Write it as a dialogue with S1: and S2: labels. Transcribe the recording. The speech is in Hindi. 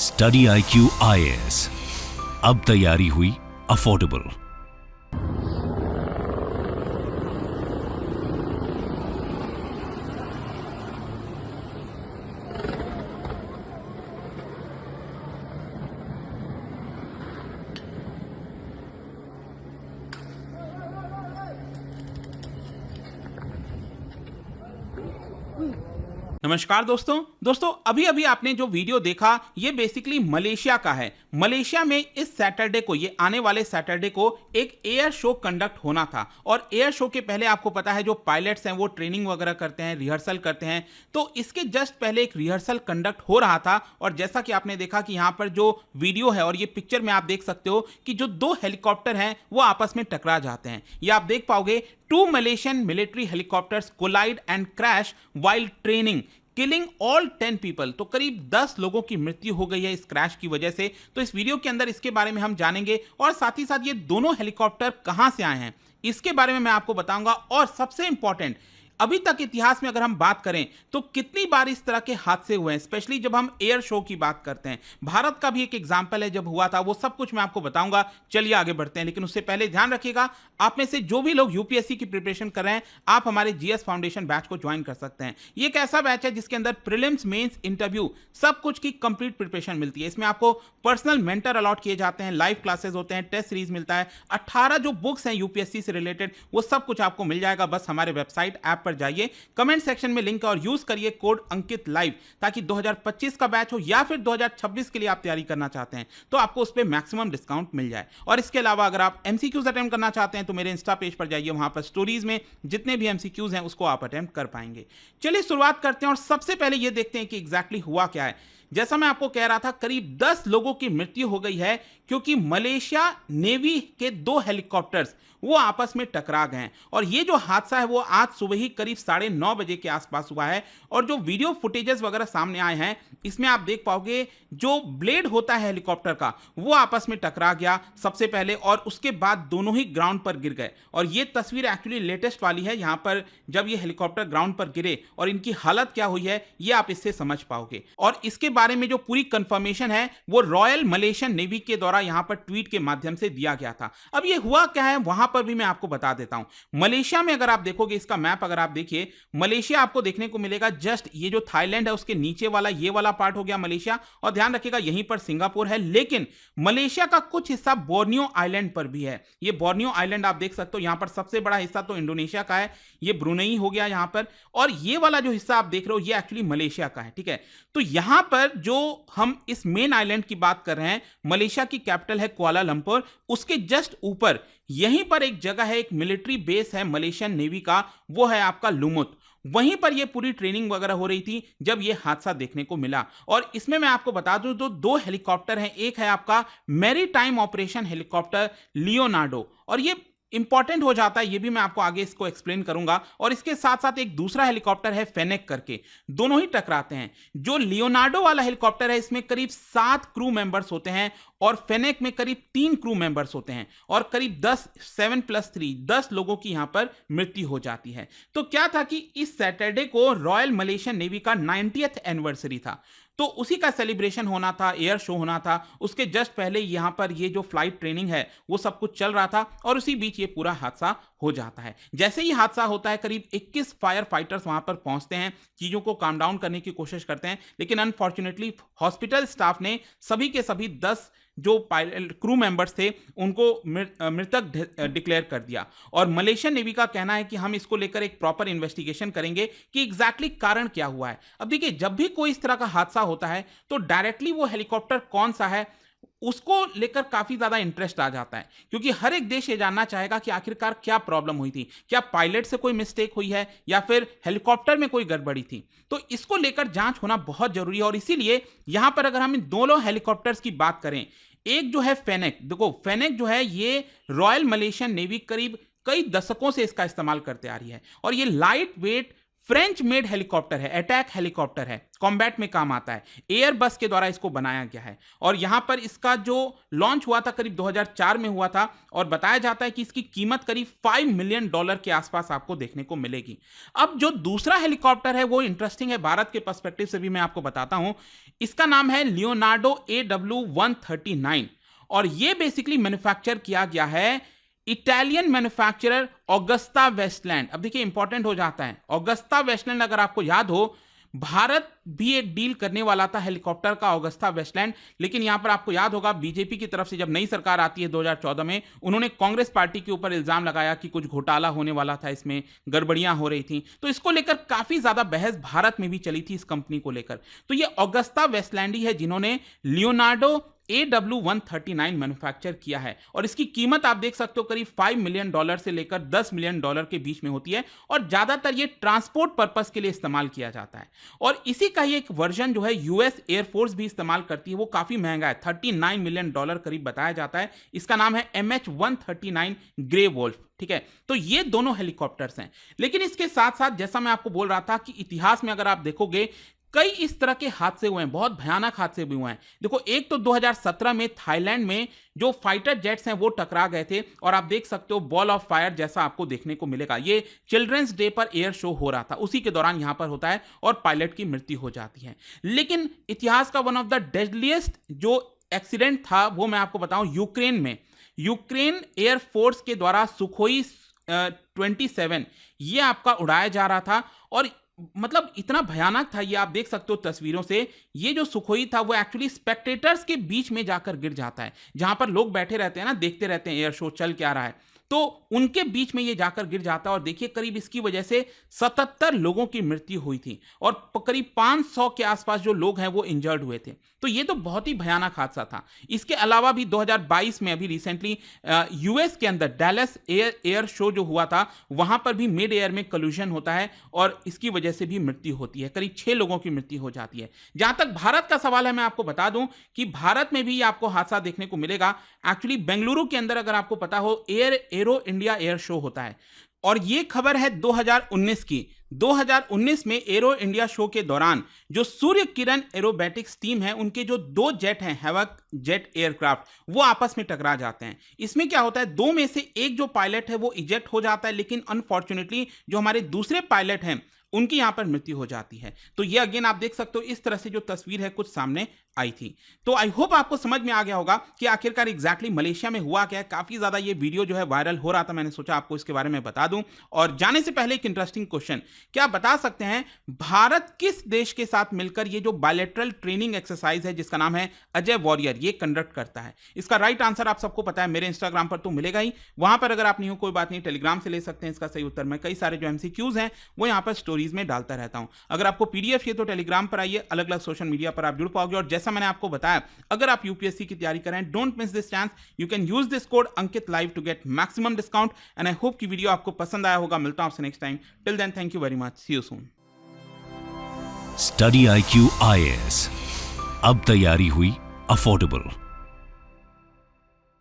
S1: स्टडी IQ IAS, अब तैयारी हुई अफोर्डेबल।
S2: नमस्कार दोस्तों अभी अभी आपने जो वीडियो देखा ये बेसिकली मलेशिया का है। मलेशिया में इस सैटरडे को, ये आने वाले सैटरडे को एक एयर शो कंडक्ट होना था। और एयर शो के पहले आपको पता है जो पायलट्स हैं वो ट्रेनिंग वगैरह करते हैं, रिहर्सल करते हैं। तो इसके जस्ट पहले एक रिहर्सल कंडक्ट हो रहा था और जैसा कि आपने देखा कि यहाँ पर जो वीडियो है और ये पिक्चर में आप देख सकते हो कि जो दो हेलीकॉप्टर हैं वो आपस में टकरा जाते हैं। ये आप देख पाओगे, 2 Malaysian military helicopters collide and crash while training, killing all 10 people. तो करीब 10 लोगों की मृत्यु हो गई है इस क्रैश की वजह से। तो इस वीडियो के अंदर इसके बारे में हम जानेंगे और साथ ही साथ ये दोनों हेलीकॉप्टर कहां से आए हैं इसके बारे में मैं आपको बताऊंगा। और सबसे इंपॉर्टेंट, अभी तक इतिहास में अगर हम बात करें तो कितनी बार इस तरह के हादसे हुए हैं, स्पेशली जब हम एयर शो की बात करते हैं। भारत का भी एक एग्जांपल है जब हुआ था, वो सब कुछ मैं आपको बताऊंगा। चलिए आगे बढ़ते हैं, लेकिन उससे पहले ध्यान रखिएगा, आप में से जो भी लोग यूपीएससी की प्रिपरेशन कर रहे हैं आप हमारे जीएस फाउंडेशन बैच को ज्वाइन कर सकते हैं। ये एक ऐसा बैच है जिसके अंदर प्रीलिम्स, मेंस, इंटरव्यू सब कुछ की कंप्लीट प्रिपरेशन मिलती है। इसमें आपको पर्सनल मेंटर अलॉट किए जाते हैं, लाइव क्लासेस होते हैं, टेस्ट सीरीज मिलता है, 18 जो बुक्स हैं यूपीएससी से रिलेटेड वो सब कुछ आपको मिल जाएगा। बस हमारे वेबसाइट ऐप पर जाइए, कमेंट सेक्शन में लिंक है और यूज करिए कोड अंकित लाइव, ताकि 2025 का बैच हो या फिर 2026 के लिए आप तैयारी करना चाहते हैं तो आपको उस पर मैक्सिमम डिस्काउंट मिल जाए। और इसके अलावा अगर आप एमसीक्यूज अटेम्प्ट करना चाहते हैं तो मेरे इंस्टा पेज पर जाइए, वहां पर स्टोरीज में जितने भी एमसीक्यूज हैं उसको आप अटेम्प्ट कर पाएंगे। चलिए शुरुआत करते हैं और सबसे पहले ये देखते हैं कि एग्जैक्टली हुआ क्या है। जैसा मैं आपको कह रहा था, करीब 10 लोगों की मृत्यु हो गई है क्योंकि मलेशिया नेवी के 2 हेलीकॉप्टर्स वो आपस में टकरा गए हैं। और ये जो हादसा है वो आज सुबह ही करीब 9:30 बजे के आसपास हुआ है। और जो वीडियो फुटेजेस वगैरह सामने आए हैं इसमें आप देख पाओगे जो ब्लेड होता है हेलीकॉप्टर का वो आपस में टकरा गया सबसे पहले, और उसके बाद दोनों ही ग्राउंड पर गिर गए। और ये तस्वीर एक्चुअली लेटेस्ट वाली है, यहाँ पर जब ये हेलीकॉप्टर ग्राउंड पर गिरे और इनकी हालत क्या हुई है ये आप इससे समझ पाओगे। और इसके बारे में जो पूरी कंफर्मेशन है वो रॉयल मलेशियन नेवी के द्वारा यहाँ पर ट्वीट के माध्यम से दिया गया था। अब ये हुआ क्या है वहां पर भी मैं आपको बता देता हूं। मलेशिया में अगर आप देखोगे, इसका मैप अगर आप देखिए, मलेशिया आपको देखने को मिलेगा जस्ट ये जो थाईलैंड है उसके नीचे वाला ये वाला पार्ट हो गया मलेशिया। और ध्यान रखिएगा यहीं पर सिंगापुर है, लेकिन मलेशिया का कुछ हिस्सा बोर्नियो आइलैंड पर भी है। ये बोर्नियो आइलैंड आप देख सकते हो, यहां पर सबसे बड़ा हिस्सा तो इंडोनेशिया का है, ये ब्रुनेई हो गया यहां पर, और ये वाला जो हिस्सा आप देख रहे हो ये एक्चुअली मलेशिया का है। ठीक है, तो यहां पर जो हम इस मेन आइलैंड की बात कर रहे हैं, मलेशिया की कैपिटल है कुआलालंपुर, उसके जस्ट ऊपर यहीं पर एक जगह है, एक मिलिट्री बेस है मलेशियन नेवी का, वो है आपका लुमुत। वहीं पर ये पूरी ट्रेनिंग वगैरह हो रही थी जब ये हादसा देखने को मिला। और इसमें मैं आपको बता दूं तो 2 हेलीकॉप्टर हैं, एक है आपका मैरीटाइम ऑपरेशन हेलीकॉप्टर लियोनार्डो, और ये इंपॉर्टेंट हो जाता है, ये भी मैं आपको आगे इसको एक्सप्लेन करूंगा। और इसके साथ साथ एक दूसरा हेलीकॉप्टर है फेनेक करके, दोनों ही टकराते हैं। जो लियोनार्डो वाला हेलीकॉप्टर है इसमें करीब 7 क्रू मेंबर्स होते हैं और फेनेक में करीब 3 क्रू मेंबर्स होते हैं, और करीब 10 लोगों की यहां पर मृत्यु हो जाती है। तो क्या था कि इस सैटरडे को रॉयल मलेशियन नेवी का 90th एनिवर्सरी था, तो उसी का सेलिब्रेशन होना था, एयर शो होना था। उसके जस्ट पहले यहां पर ये जो फ्लाइट ट्रेनिंग है वो सब कुछ चल रहा था और उसी बीच ये पूरा हादसा हो जाता है। जैसे ही हादसा होता है करीब 21 फायर फाइटर्स वहां पर पहुंचते हैं, चीजों को काम डाउन करने की कोशिश करते हैं, लेकिन अनफॉर्चुनेटली हॉस्पिटल स्टाफ ने सभी के सभी 10 जो क्रू मेंबर्स थे उनको मृतक डिक्लेयर कर दिया। और मलेशियन नेवी का कहना है कि हम इसको लेकर एक प्रॉपर इन्वेस्टिगेशन करेंगे कि एग्जैक्टली कारण क्या हुआ है। अब देखिए, जब भी कोई इस तरह का हादसा होता है तो डायरेक्टली वो हेलीकॉप्टर कौन सा है उसको लेकर काफी ज्यादा इंटरेस्ट आ जाता है, क्योंकि हर एक देश ये जानना चाहेगा कि आखिरकार क्या प्रॉब्लम हुई थी, क्या पायलट से कोई मिस्टेक हुई है या फिर हेलीकॉप्टर में कोई गड़बड़ी थी। तो इसको लेकर जांच होना बहुत जरूरी है। और इसीलिए यहां पर अगर हम इन दोनों हेलीकॉप्टर्स की बात करें, एक जो है फेनेक, देखो फेनेक जो है ये रॉयल मलेशियन नेवी करीब कई दशकों से इसका इस्तेमाल करते आ रही है, और ये light weight French made helicopter है, अटैक हेलीकॉप्टर है, कॉम्बैट में काम आता है। एयरबस के द्वारा इसको बनाया गया है और यहां पर इसका जो लॉन्च हुआ था करीब 2004 में हुआ था और बताया जाता है कि इसकी कीमत करीब $5 मिलियन के आसपास आपको देखने को मिलेगी। अब जो दूसरा हेलीकॉप्टर है वो इंटरेस्टिंग है, भारत के पर्सपेक्टिव से भी मैं आपको बताता हूं। इसका नाम है लियोनार्डो AW139 और ये बेसिकली मैन्युफैक्चर किया गया है इटालियन मैन्युफैक्चरर ऑगस्टा वेस्टलैंड। अब देखिए इंपॉर्टेंट हो जाता है, ऑगस्टा वेस्टलैंड अगर आपको याद हो, भारत भी एक डील करने वाला था हेलीकॉप्टर का ऑगस्टा वेस्टलैंड, लेकिन यहां पर आपको याद होगा बीजेपी की तरफ से जब नई सरकार आती है 2014 में, उन्होंने कांग्रेस पार्टी के ऊपर इल्जाम लगाया कि कुछ घोटाला होने वाला था, इसमें गड़बड़ियां हो रही थी, तो इसको लेकर काफी ज्यादा बहस भारत में भी चली थी इस कंपनी को लेकर। तो ये ऑगस्टा वेस्टलैंड ही है जिन्होंने लियोनार्डो AW139 मैन्युफैक्चर किया है और इसकी कीमत आप देख सकते हो करीब $5 मिलियन से लेकर $10 मिलियन के बीच में होती है और ज्यादातर ये ट्रांसपोर्ट पर्पस के लिए इस्तेमाल किया जाता है। और इसी का ही एक वर्जन जो है यूएस एयरफोर्स भी इस्तेमाल करती है, वो काफी महंगा है, $39 मिलियन करीब बताया जाता है। इसका नाम है MH139 ग्रे वोल्फ। ठीक है, तो ये दोनों हेलीकॉप्टर्स हैं, लेकिन इसके साथ साथ जैसा मैं आपको बोल रहा था कि इतिहास में अगर आप देखोगे कई इस तरह के हादसे हुए हैं, बहुत भयानक हादसे भी हुए हैं। देखो, एक तो 2017 में थाईलैंड में जो फाइटर जेट्स हैं वो टकरा गए थे और आप देख सकते हो बॉल ऑफ फायर जैसा आपको देखने को मिलेगा। ये चिल्ड्रंस डे पर एयर शो हो रहा था, उसी के दौरान यहां पर होता है और पायलट की मृत्यु हो जाती है। लेकिन इतिहास का वन ऑफ द डेडलीस्ट जो एक्सीडेंट था वो मैं आपको बताऊं, यूक्रेन में, यूक्रेन एयरफोर्स के द्वारा सुखोई 27 ये आपका उड़ाया जा रहा था और मतलब इतना भयानक था ये, आप देख सकते हो तस्वीरों से। ये जो सुखोई था वो एक्चुअली स्पेक्टेटर्स के बीच में जाकर गिर जाता है, जहां पर लोग बैठे रहते हैं ना, देखते रहते हैं एयर शो चल क्या रहा है, तो उनके बीच में ये जाकर गिर जाता है और देखिए करीब इसकी वजह से 77 लोगों की मृत्यु हुई थी और करीब 500 के आसपास जो लोग हैं वो इंजर्ड हुए थे। तो ये तो बहुत ही भयानक हादसा था। इसके अलावा भी 2022 में अभी रिसेंटली यूएस के अंदर डैलस एयर शो जो हुआ था वहां पर भी मिड एयर में कल्यूजन होता है और इसकी वजह से भी मृत्यु होती है, करीब 6 लोगों की मृत्यु हो जाती है। जहां तक भारत का सवाल है, मैं आपको बता दूं कि भारत में भी आपको हादसा देखने को मिलेगा। एक्चुअली बेंगलुरु के अंदर अगर आपको पता हो एरो इंडिया एयर शो होता है और ये खबर है 2019 की। 2019 में एरो इंडिया शो के दौरान जो सूर्य किरण एरोबैटिक्स टीम है, उनके जो 2 जेट हैं, हैवक जेट एयरक्राफ्ट, वो आपस में टकरा जाते हैं। इसमें क्या होता है, 2 में से एक जो पायलट है वो इजेक्ट हो जाता है, लेकिन अनफॉर्चुनेटली जो हमारे दूसरे पायलट हैं उनकी यहां पर मृत्यु हो जाती है। तो ये अगेन आप देख सकते हो इस तरह से जो तस्वीर है कुछ सामने आई थी। तो आई होप आपको समझ में आ गया होगा कि आखिरकार एग्जैक्टली मलेशिया में हुआ क्या है। काफी ज्यादा ये वीडियो जो है वायरल हो रहा था, मैंने सोचा आपको इसके बारे में बता दूं। और जाने से पहले एक इंटरेस्टिंग क्वेश्चन, क्या आप बता सकते हैं भारत किस देश के साथ मिलकर ये जो बायलैटरल ट्रेनिंग एक्सरसाइज है जिसका नाम है अजय वॉरियर, ये कंडक्ट करता है? इसका राइट आंसर आप सबको पता है, मेरे इंस्टाग्राम पर तो मिलेगा ही, वहां पर अगर आप नहीं हो कोई बात नहीं, टेलीग्राम से ले सकते हैं इसका सही उत्तर। मैं कई सारे जो एमसीक्यूज हैं वो यहां पर स्टोरीज में डालता रहता हूं। अगर आपको पीडीएफ चाहिए तो टेलीग्राम पर आइए, अलग अलग सोशल मीडिया पर आप जुड़ पाओगे। और जैसा मैंने आपको बताया, अगर आप यूपीएससी की तैयारी कर रहे हैं, don't miss this chance, you can use this code Ankit live to get maximum discount. And I hope कि वीडियो आपको पसंद आया होगा। मिलता हूं आपसे next time, till then thank you very much, see you soon.
S1: Study IQ IAS, अब तैयारी हुई अफोर्डेबल।